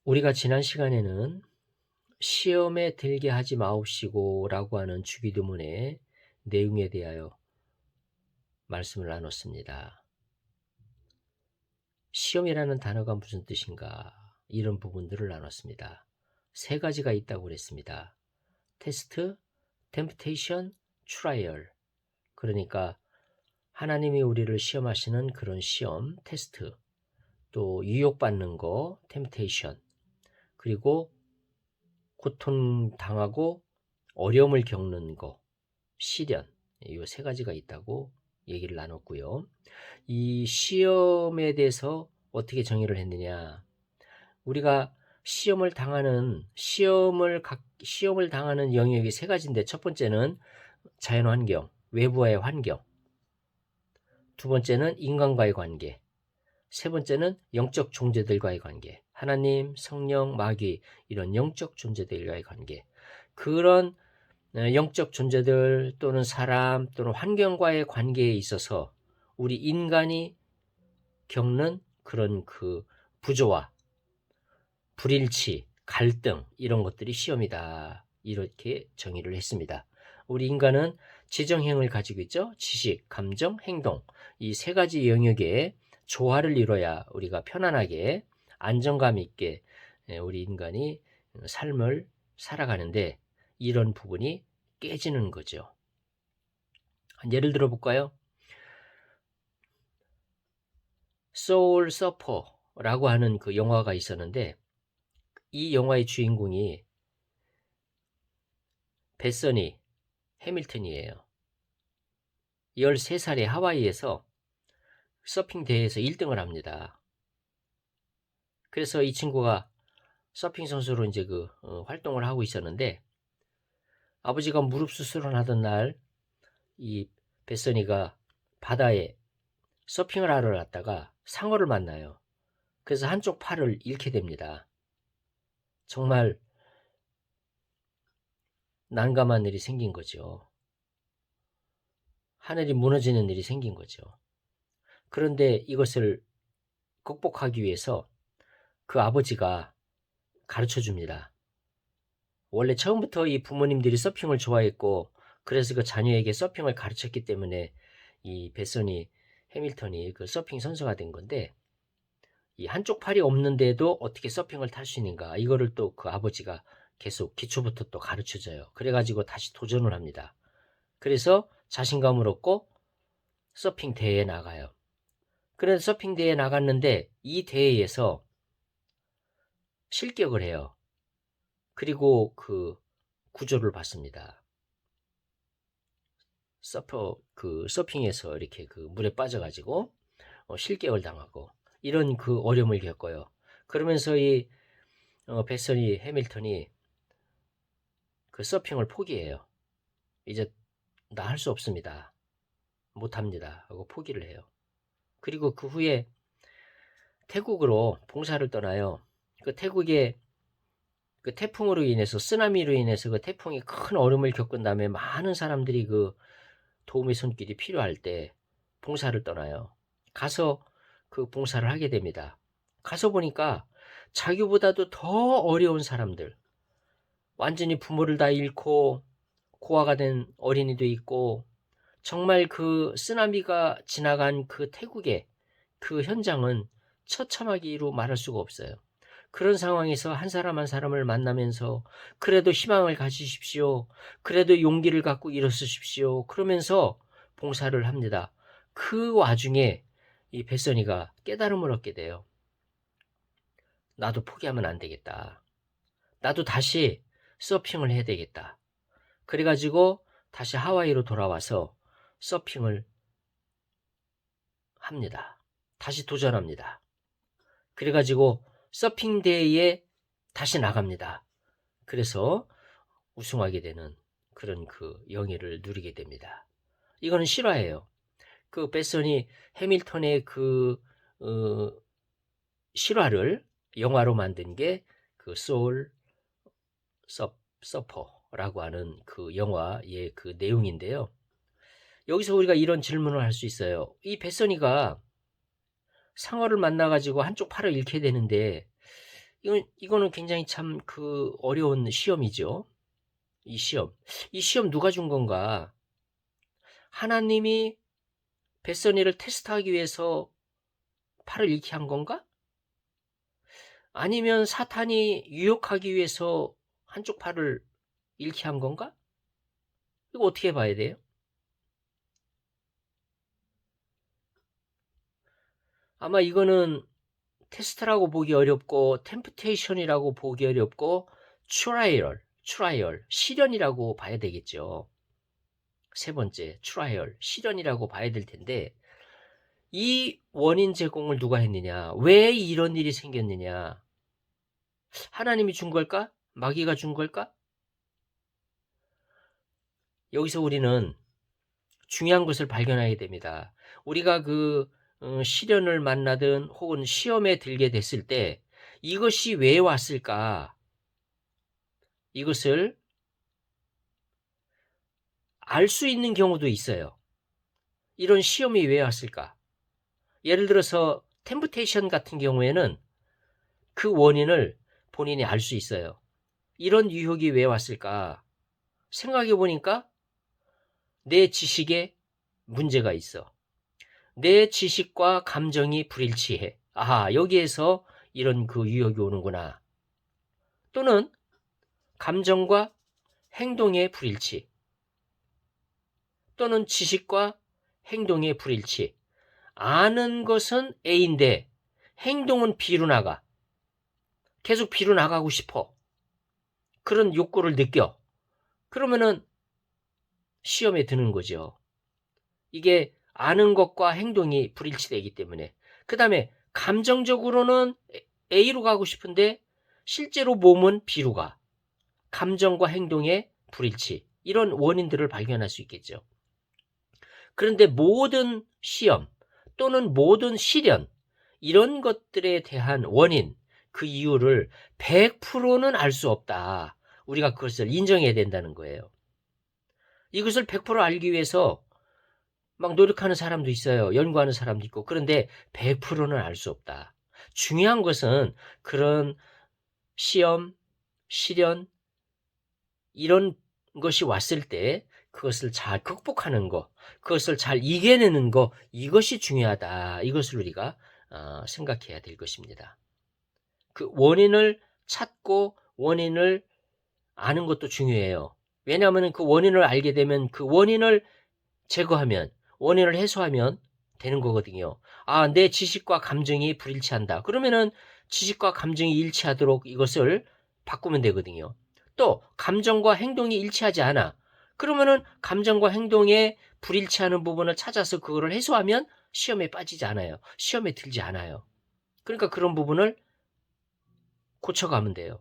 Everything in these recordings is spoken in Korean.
우리가 지난 시간에는 시험에 들게 하지 마옵시고 라고 하는 주기도문의 내용에 대하여 말씀을 나눴습니다. 시험이라는 단어가 무슨 뜻인가, 이런 부분들을 나눴습니다. 세 가지가 있다고 그랬습니다. 테스트, 템프테이션, 트라이얼. 그러니까 하나님이 우리를 시험하시는 그런 시험, 테스트, 또 유혹받는 거, 템프테이션, 그리고 고통당하고 어려움을 겪는 거, 시련, 이 세 가지가 있다고 얘기를 나눴고요. 이 시험에 대해서 어떻게 정의를 했느냐? 우리가 시험을 당하는 영역이 세 가지인데, 첫 번째는 자연 환경, 외부와의 환경, 두 번째는 인간과의 관계, 세 번째는 영적 존재들과의 관계, 하나님, 성령, 마귀, 이런 영적 존재들과의 관계. 그런 영적 존재들 또는 사람 또는 환경과의 관계에 있어서 우리 인간이 겪는 그런 그 부조화, 불일치, 갈등, 이런 것들이 시험이다, 이렇게 정의를 했습니다. 우리 인간은 지정형을 가지고 있죠. 지식, 감정, 행동, 이 세 가지 영역에 조화를 이뤄야 우리가 편안하게 안정감 있게 우리 인간이 삶을 살아가는데, 이런 부분이 깨지는 거죠. 예를 들어 볼까요? 소울 서퍼라고 하는 그 영화가 있었는데, 이 영화의 주인공이 베서니 해밀턴이에요. 13살에 하와이에서 서핑 대회에서 1등을 합니다. 그래서 이 친구가 서핑 선수로 이제 활동을 하고 있었는데, 아버지가 무릎 수술을 하던 날 이 베서니가 바다에 서핑을 하러 갔다가 상어를 만나요. 그래서 한쪽 팔을 잃게 됩니다. 정말 난감한 일이 생긴 거죠. 하늘이 무너지는 일이 생긴 거죠. 그런데 이것을 극복하기 위해서 그 아버지가 가르쳐 줍니다. 원래 처음부터 이 부모님들이 서핑을 좋아했고, 그래서 그 자녀에게 서핑을 가르쳤기 때문에 이 베서니 해밀턴이 그 서핑 선수가 된 건데, 이 한쪽 팔이 없는데도 어떻게 서핑을 탈 수 있는가, 이거를 또 그 아버지가 계속 기초부터 또 가르쳐 줘요. 그래가지고 다시 도전을 합니다. 그래서 자신감을 얻고 서핑 대회에 나가요. 그래서 서핑 대회에 나갔는데 이 대회에서 실격을 해요. 그리고 그 구조를 받습니다. 서핑에서 이렇게 그 물에 빠져가지고 실격을 당하고, 이런 그 어려움을 겪어요. 그러면서 이 베서니 해밀턴이 그 서핑을 포기해요. 이제 나 할 수 없습니다, 못합니다 하고 포기를 해요. 그리고 그 후에 태국으로 봉사를 떠나요. 그 태국에 그 태풍으로 인해서, 쓰나미로 인해서 그 태풍이 큰 얼음을 겪은 다음에 많은 사람들이 그 도움의 손길이 필요할 때 봉사를 떠나요. 가서 그 봉사를 하게 됩니다. 가서 보니까 자기보다도 더 어려운 사람들, 완전히 부모를 다 잃고 고아가 된 어린이도 있고, 정말 그 쓰나미가 지나간 그 태국의 그 현장은 처참하기로 말할 수가 없어요. 그런 상황에서 한 사람 한 사람을 만나면서 그래도 희망을 가지십시오, 그래도 용기를 갖고 일어서십시오, 그러면서 봉사를 합니다. 그 와중에 이 베서니가 깨달음을 얻게 돼요. 나도 포기하면 안 되겠다. 나도 다시 서핑을 해야 되겠다. 그래가지고 다시 하와이로 돌아와서 서핑을 합니다. 다시 도전합니다. 그래가지고 서핑 대회에 다시 나갑니다. 그래서 우승하게 되는 그런 그 영예를 누리게 됩니다. 이거는 실화예요. 그 베서니 해밀턴의 그 실화를 영화로 만든 게 그 소울 서퍼라고 하는 그 영화의 그 내용인데요. 여기서 우리가 이런 질문을 할 수 있어요. 이 베서니가 상어를 만나가지고 한쪽 팔을 잃게 되는데 이거는 굉장히 참 그 어려운 시험이죠. 이 시험. 이 시험 누가 준 건가? 하나님이 벳선이를 테스트하기 위해서 팔을 잃게 한 건가? 아니면 사탄이 유혹하기 위해서 한쪽 팔을 잃게 한 건가? 이거 어떻게 봐야 돼요? 아마 이거는 테스트라고 보기 어렵고 템프테이션이라고 보기 어렵고 트라이얼, 시련이라고 봐야 되겠죠. 세 번째, 트라이얼, 시련이라고 봐야 될 텐데 이 원인 제공을 누가 했느냐? 왜 이런 일이 생겼느냐? 하나님이 준 걸까? 마귀가 준 걸까? 여기서 우리는 중요한 것을 발견하게 됩니다. 우리가 그 시련을 만나든 혹은 시험에 들게 됐을 때 이것이 왜 왔을까? 이것을 알 수 있는 경우도 있어요. 이런 시험이 왜 왔을까? 예를 들어서 템프테이션 같은 경우에는 그 원인을 본인이 알 수 있어요. 이런 유혹이 왜 왔을까? 생각해 보니까 내 지식에 문제가 있어. 내 지식과 감정이 불일치해. 아하, 여기에서 이런 그 유혹이 오는구나. 또는 감정과 행동의 불일치. 또는 지식과 행동의 불일치. 아는 것은 A인데 행동은 B로 나가. 계속 B로 나가고 싶어. 그런 욕구를 느껴. 그러면은 시험에 드는 거죠. 이게 아는 것과 행동이 불일치되기 때문에. 그 다음에 감정적으로는 A로 가고 싶은데 실제로 몸은 B로 가. 감정과 행동의 불일치. 이런 원인들을 발견할 수 있겠죠. 그런데 모든 시험 또는 모든 시련 이런 것들에 대한 원인, 그 이유를 100%는 알 수 없다. 우리가 그것을 인정해야 된다는 거예요. 이것을 100% 알기 위해서 막 노력하는 사람도 있어요. 연구하는 사람도 있고. 그런데 100%는 알 수 없다. 중요한 것은 그런 시험, 시련 이런 것이 왔을 때 그것을 잘 극복하는 거, 그것을 잘 이겨내는 거 이것이 중요하다. 이것을 우리가 생각해야 될 것입니다. 그 원인을 찾고 원인을 아는 것도 중요해요. 왜냐하면 그 원인을 알게 되면 그 원인을 제거하면 원인을 해소하면 되는 거거든요. 아, 내 지식과 감정이 불일치한다. 그러면은 지식과 감정이 일치하도록 이것을 바꾸면 되거든요. 또 감정과 행동이 일치하지 않아. 그러면은 감정과 행동에 불일치하는 부분을 찾아서 그거를 해소하면 시험에 빠지지 않아요. 시험에 들지 않아요. 그러니까 그런 부분을 고쳐가면 돼요.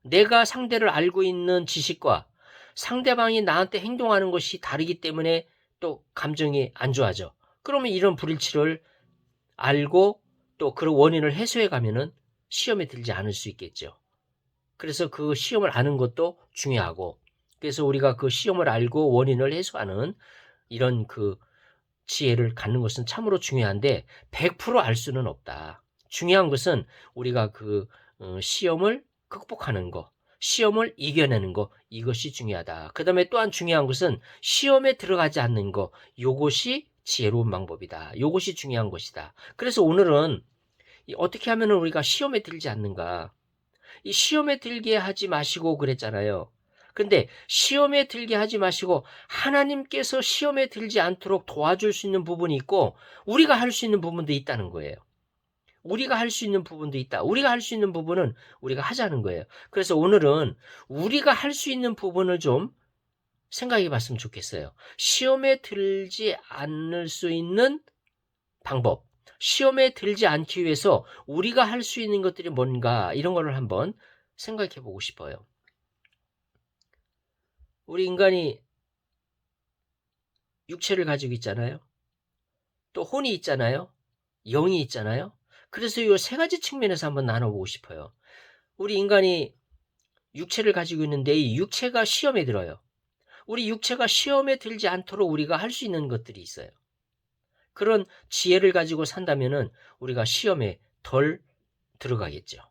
내가 상대를 알고 있는 지식과 상대방이 나한테 행동하는 것이 다르기 때문에 또 감정이 안 좋아져. 그러면 이런 불일치를 알고 또 그런 원인을 해소해 가면은 시험에 들지 않을 수 있겠죠. 그래서 그 시험을 아는 것도 중요하고, 그래서 우리가 그 시험을 알고 원인을 해소하는 이런 그 지혜를 갖는 것은 참으로 중요한데 100% 알 수는 없다. 중요한 것은 우리가 그 시험을 극복하는 거, 시험을 이겨내는 거 이것이 중요하다. 그 다음에 또한 중요한 것은 시험에 들어가지 않는 거 이것이 지혜로운 방법이다. 이것이 중요한 것이다. 그래서 오늘은 어떻게 하면 우리가 시험에 들지 않는가. 이 시험에 들게 하지 마시고 그랬잖아요. 근데 시험에 들게 하지 마시고 하나님께서 시험에 들지 않도록 도와줄 수 있는 부분이 있고 우리가 할 수 있는 부분도 있다는 거예요. 우리가 할 수 있는 부분도 있다. 우리가 할 수 있는 부분은 우리가 하자는 거예요. 그래서 오늘은 우리가 할 수 있는 부분을 좀 생각해 봤으면 좋겠어요. 시험에 들지 않을 수 있는 방법, 시험에 들지 않기 위해서 우리가 할 수 있는 것들이 뭔가 이런 거를 한번 생각해 보고 싶어요. 우리 인간이 육체를 가지고 있잖아요. 또 혼이 있잖아요. 영이 있잖아요. 그래서 이 세 가지 측면에서 한번 나눠보고 싶어요. 우리 인간이 육체를 가지고 있는데 이 육체가 시험에 들어요. 우리 육체가 시험에 들지 않도록 우리가 할 수 있는 것들이 있어요. 그런 지혜를 가지고 산다면은 우리가 시험에 덜 들어가겠죠.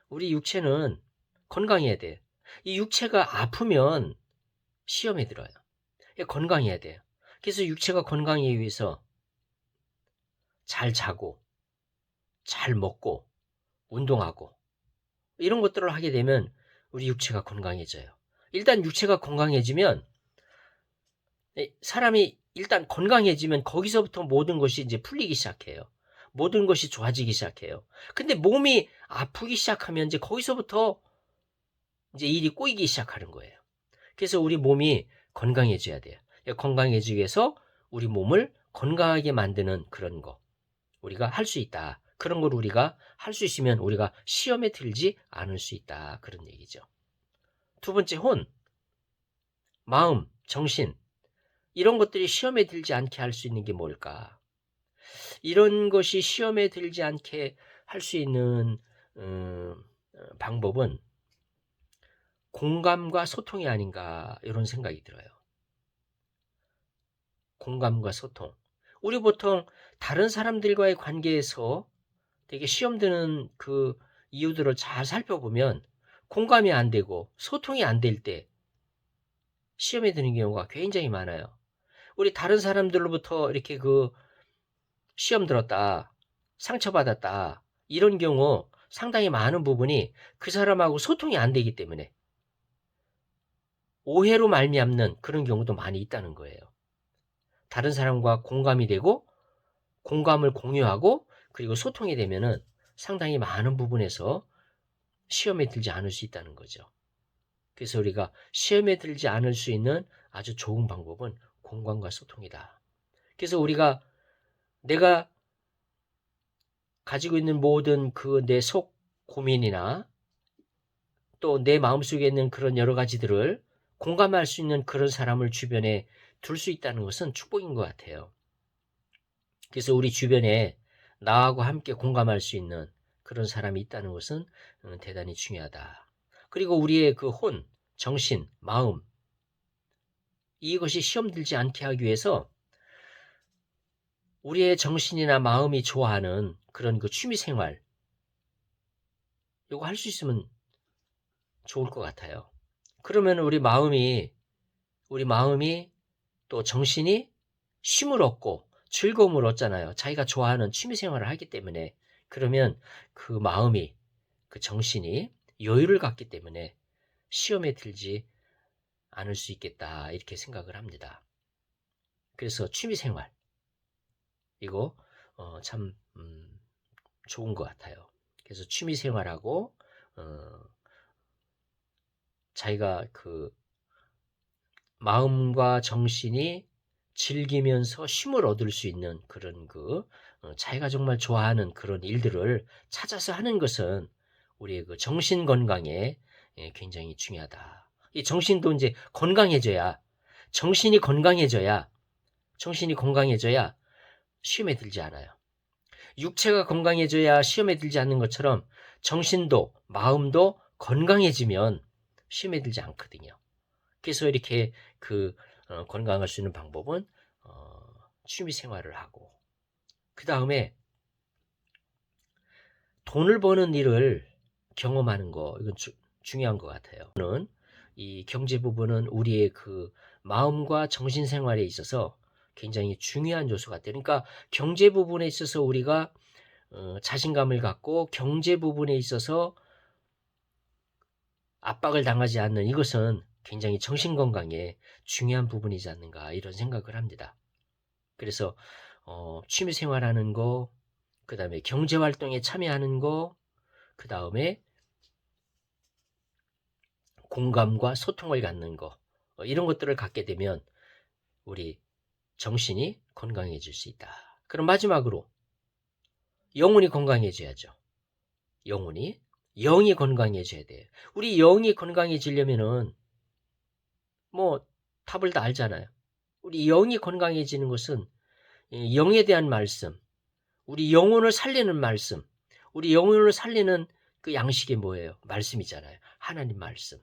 우리 육체는 건강해야 돼요. 이 육체가 아프면 시험에 들어요. 건강해야 돼요. 그래서 육체가 건강하기 위해서 잘 자고, 잘 먹고, 운동하고, 이런 것들을 하게 되면 우리 육체가 건강해져요. 일단 육체가 건강해지면, 사람이 일단 건강해지면 거기서부터 모든 것이 이제 풀리기 시작해요. 모든 것이 좋아지기 시작해요. 근데 몸이 아프기 시작하면 이제 거기서부터 이제 일이 꼬이기 시작하는 거예요. 그래서 우리 몸이 건강해져야 돼요. 건강해지기 위해서 우리 몸을 건강하게 만드는 그런 거 우리가 할 수 있다. 그런 걸 우리가 할 수 있으면 우리가 시험에 들지 않을 수 있다. 그런 얘기죠. 두 번째, 혼, 마음, 정신, 이런 것들이 시험에 들지 않게 할 수 있는 게 뭘까? 이런 것이 시험에 들지 않게 할 수 있는 방법은 공감과 소통이 아닌가 이런 생각이 들어요. 공감과 소통. 우리 보통 다른 사람들과의 관계에서 되게 시험 드는 그 이유들을 잘 살펴보면 공감이 안 되고 소통이 안 될 때 시험에 드는 경우가 굉장히 많아요. 우리 다른 사람들로부터 이렇게 그 시험 들었다, 상처받았다, 이런 경우 상당히 많은 부분이 그 사람하고 소통이 안 되기 때문에 오해로 말미암는 그런 경우도 많이 있다는 거예요. 다른 사람과 공감이 되고 공감을 공유하고 그리고 소통이 되면은 상당히 많은 부분에서 시험에 들지 않을 수 있다는 거죠. 그래서 우리가 시험에 들지 않을 수 있는 아주 좋은 방법은 공감과 소통이다. 그래서 우리가 내가 가지고 있는 모든 그 내 속 고민이나 또 내 마음속에 있는 그런 여러 가지들을 공감할 수 있는 그런 사람을 주변에 둘 수 있다는 것은 축복인 것 같아요. 그래서 우리 주변에 나하고 함께 공감할 수 있는 그런 사람이 있다는 것은 대단히 중요하다. 그리고 우리의 그 혼, 정신, 마음, 이것이 시험 들지 않게 하기 위해서 우리의 정신이나 마음이 좋아하는 그런 그 취미 생활, 이거 할 수 있으면 좋을 것 같아요. 그러면 우리 마음이 또 정신이 쉼을 얻고 즐거움을 얻잖아요. 자기가 좋아하는 취미 생활을 하기 때문에. 그러면 그 마음이, 그 정신이 여유를 갖기 때문에 시험에 들지 않을 수 있겠다. 이렇게 생각을 합니다. 그래서 취미 생활, 이거 참 좋은 것 같아요. 그래서 취미 생활하고 자기가 그 마음과 정신이 즐기면서 쉼을 얻을 수 있는 그런 자기가 정말 좋아하는 그런 일들을 찾아서 하는 것은 우리의 그 정신 건강에 굉장히 중요하다. 이 정신도 이제 건강해져야, 정신이 건강해져야, 정신이 건강해져야 시험에 들지 않아요. 육체가 건강해져야 시험에 들지 않는 것처럼 정신도 마음도 건강해지면 시험에 들지 않거든요. 그래서 이렇게 건강할 수 있는 방법은 취미 생활을 하고 그 다음에 돈을 버는 일을 경험하는 거 이건 중요한 것 같아요. 저는 이 경제 부분은 우리의 그 마음과 정신 생활에 있어서 굉장히 중요한 요소 같아요. 그러니까 경제 부분에 있어서 우리가 자신감을 갖고 경제 부분에 있어서 압박을 당하지 않는 이것은 굉장히 정신 건강에 중요한 부분이지 않는가 이런 생각을 합니다. 그래서 취미 생활하는 거, 그다음에 경제 활동에 참여하는 거, 그다음에 공감과 소통을 갖는 거, 이런 것들을 갖게 되면 우리 정신이 건강해질 수 있다. 그럼 마지막으로 영혼이 건강해져야죠. 영이 건강해져야 돼요. 우리 영이 건강해지려면은 뭐 답을 다 알잖아요. 우리 영이 건강해지는 것은 이 영에 대한 말씀, 우리 영혼을 살리는 말씀, 우리 영혼을 살리는 그 양식이 뭐예요? 말씀이잖아요. 하나님 말씀.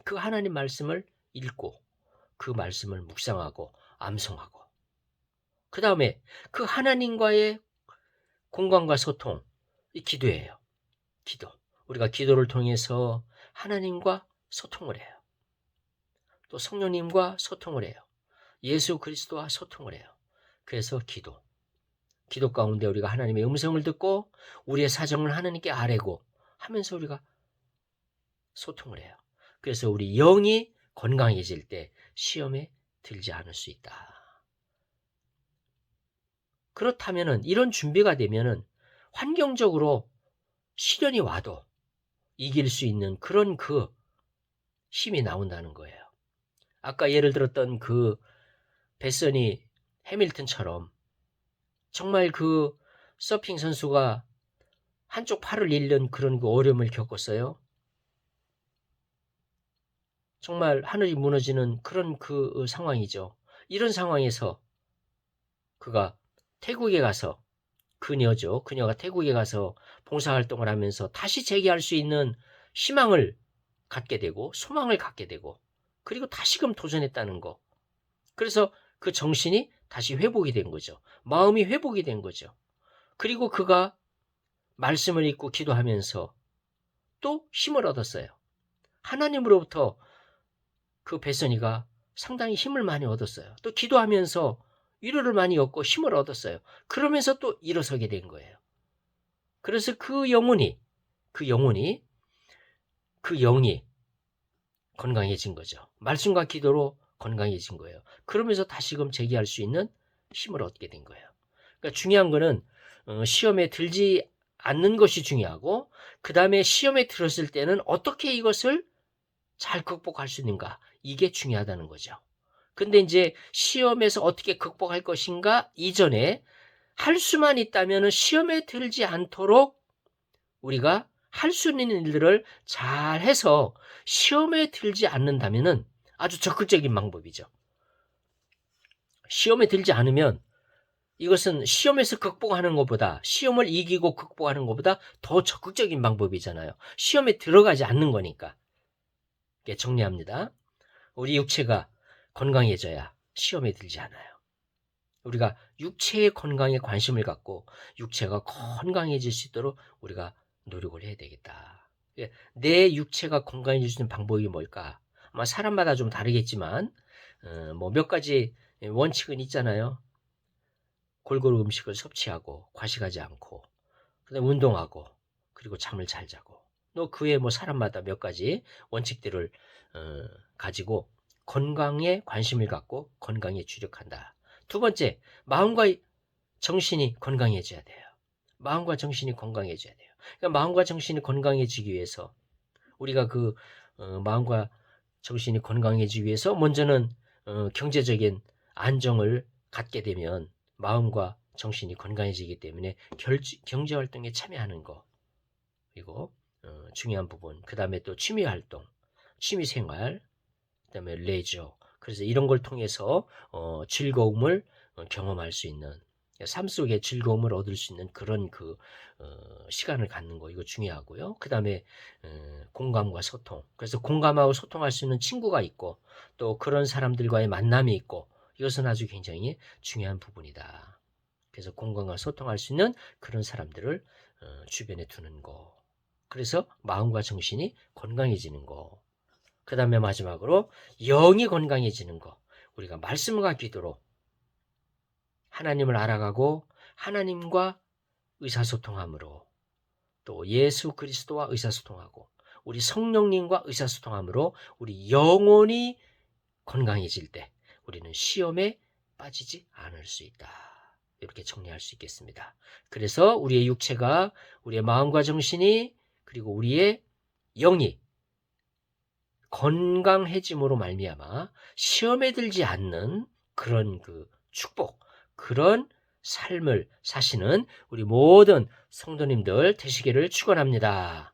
그 하나님 말씀을 읽고 그 말씀을 묵상하고 암송하고 그 다음에 그 하나님과의 공감과 소통, 이 기도예요. 기도. 우리가 기도를 통해서 하나님과 소통을 해요. 또 성령님과 소통을 해요. 예수 그리스도와 소통을 해요. 그래서 기도 가운데 우리가 하나님의 음성을 듣고 우리의 사정을 하나님께 아뢰고 하면서 우리가 소통을 해요. 그래서 우리 영이 건강해질 때 시험에 들지 않을 수 있다. 그렇다면은 이런 준비가 되면은 환경적으로 시련이 와도 이길 수 있는 그런 그 힘이 나온다는 거예요. 아까 예를 들었던 그 베서니 해밀턴처럼 정말 그 서핑 선수가 한쪽 팔을 잃는 그런 그 어려움을 겪었어요. 정말 하늘이 무너지는 그런 그 상황이죠. 이런 상황에서 그가 태국에 가서 그녀가 태국에 가서 봉사활동을 하면서 다시 재기할 수 있는 희망을 갖게 되고 소망을 갖게 되고 그리고 다시금 도전했다는 거. 그래서 그 정신이 다시 회복이 된 거죠. 마음이 회복이 된 거죠. 그리고 그가 말씀을 읽고 기도하면서 또 힘을 얻었어요. 하나님으로부터 그 베서니가 상당히 힘을 많이 얻었어요. 또 기도하면서 위로를 많이 얻고 힘을 얻었어요. 그러면서 또 일어서게 된 거예요. 그래서 그 영이 건강해진 거죠. 말씀과 기도로 건강해진 거예요. 그러면서 다시금 재기할 수 있는 힘을 얻게 된 거예요. 그러니까 중요한 거는 시험에 들지 않는 것이 중요하고 그 다음에 시험에 들었을 때는 어떻게 이것을 잘 극복할 수 있는가 이게 중요하다는 거죠. 근데 이제 시험에서 어떻게 극복할 것인가 이전에 할 수만 있다면 시험에 들지 않도록 우리가 할 수 있는 일들을 잘 해서 시험에 들지 않는다면 아주 적극적인 방법이죠. 시험에 들지 않으면 이것은 시험에서 극복하는 것보다 시험을 이기고 극복하는 것보다 더 적극적인 방법이잖아요. 시험에 들어가지 않는 거니까. 정리합니다. 우리 육체가 건강해져야 시험에 들지 않아요. 우리가 육체의 건강에 관심을 갖고 육체가 건강해질 수 있도록 우리가 노력을 해야 되겠다. 내 육체가 건강해질 수 있는 방법이 뭘까? 아마 사람마다 좀 다르겠지만 뭐 몇 가지 원칙은 있잖아요. 골고루 음식을 섭취하고 과식하지 않고 그다음에 운동하고 그리고 잠을 잘 자고 또 그 외에 뭐 사람마다 몇 가지 원칙들을 가지고 건강에 관심을 갖고 건강에 주력한다. 두 번째, 마음과 정신이 건강해져야 돼요. 마음과 정신이 건강해져야 돼요. 그러니까 마음과 정신이 건강해지기 위해서 우리가 그 마음과 정신이 건강해지기 위해서 먼저는 경제적인 안정을 갖게 되면 마음과 정신이 건강해지기 때문에 경제활동에 참여하는 거 그리고 중요한 부분 그 다음에 또 취미활동, 취미생활 그 다음에 레저 그래서 이런 걸 통해서 즐거움을 경험할 수 있는 삶 속에 즐거움을 얻을 수 있는 그런 그 시간을 갖는 거 이거 중요하고요. 그 다음에 공감과 소통 그래서 공감하고 소통할 수 있는 친구가 있고 또 그런 사람들과의 만남이 있고 이것은 아주 굉장히 중요한 부분이다. 그래서 공감과 소통할 수 있는 그런 사람들을 주변에 두는 거 그래서 마음과 정신이 건강해지는 거 그 다음에 마지막으로 영이 건강해지는 거 우리가 말씀과 기도로 하나님을 알아가고 하나님과 의사소통함으로 또 예수 그리스도와 의사소통하고 우리 성령님과 의사소통함으로 우리 영혼이 건강해질 때 우리는 시험에 빠지지 않을 수 있다. 이렇게 정리할 수 있겠습니다. 그래서 우리의 육체가 우리의 마음과 정신이 그리고 우리의 영이 건강해짐으로 말미암아 시험에 들지 않는 그런 그 축복, 그런 삶을 사시는 우리 모든 성도님들 되시기를 축원합니다.